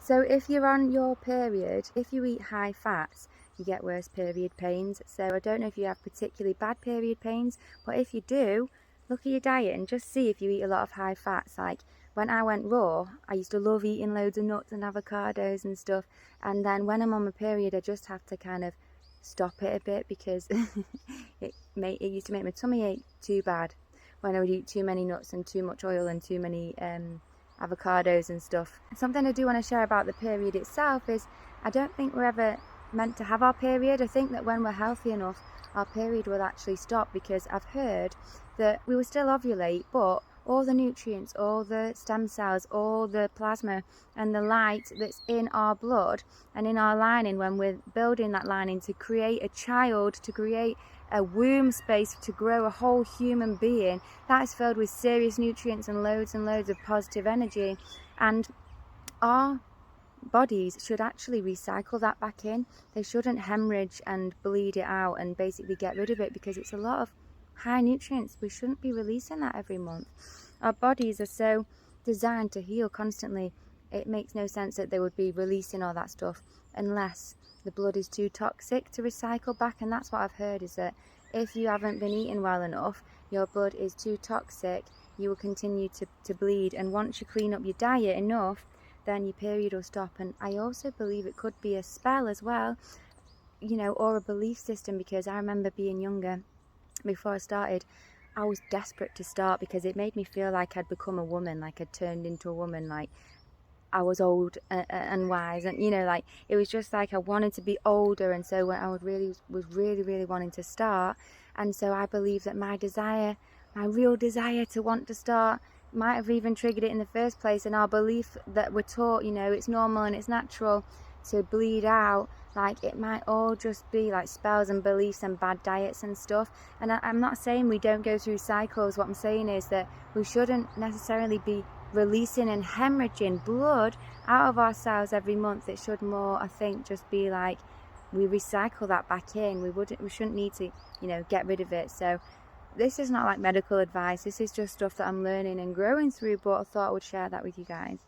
So if you're on your period, if you eat high fats, you get worse period pains. So I don't know if you have particularly bad period pains, but if you do, look at your diet and just see if you eat a lot of high fats. Like when I went raw, I used to love eating loads of nuts and avocados and stuff. And then when I'm on my period, I just have to kind of stop it a bit because it used to make my tummy ache too bad when I would eat too many nuts and too much oil and too many avocados and stuff. Something I do want to share about the period itself is I don't think we're ever meant to have our period. I think that when we're healthy enough, our period will actually stop, because I've heard that we will still ovulate, but all the nutrients, all the stem cells, all the plasma and the light that's in our blood and in our lining, when we're building that lining to create a child, to create a womb space to grow a whole human being, that is filled with serious nutrients and loads of positive energy. And our bodies should actually recycle that back in. They shouldn't hemorrhage and bleed it out and basically get rid of it, because it's a lot of high nutrients. We shouldn't be releasing that every month. Our bodies are so designed to heal constantly. It makes no sense that they would be releasing all that stuff unless the blood is too toxic to recycle back. And that's what I've heard, is that if you haven't been eating well enough, your blood is too toxic, you will continue to bleed. And once you clean up your diet enough, then your period will stop. And I also believe it could be a spell as well, you know, or a belief system, because I remember being younger, before I started, I was desperate to start because it made me feel like I'd become a woman, like I'd turned into a woman, like I was old and wise, and you know, like it was just like I wanted to be older. And so when I was really wanting to start, and so I believe that my real desire to want to start might have even triggered it in the first place. And our belief that we're taught, you know, it's normal and it's natural to bleed out, like it might all just be like spells and beliefs and bad diets and stuff. And I'm not saying we don't go through cycles. What I'm saying is that we shouldn't necessarily be releasing and hemorrhaging blood out of ourselves every month. It should more, I think, just be like we recycle that back in. We shouldn't need to, you know, get rid of it. So this is not like medical advice. This is just stuff that I'm learning and growing through, but I thought I would share that with you guys.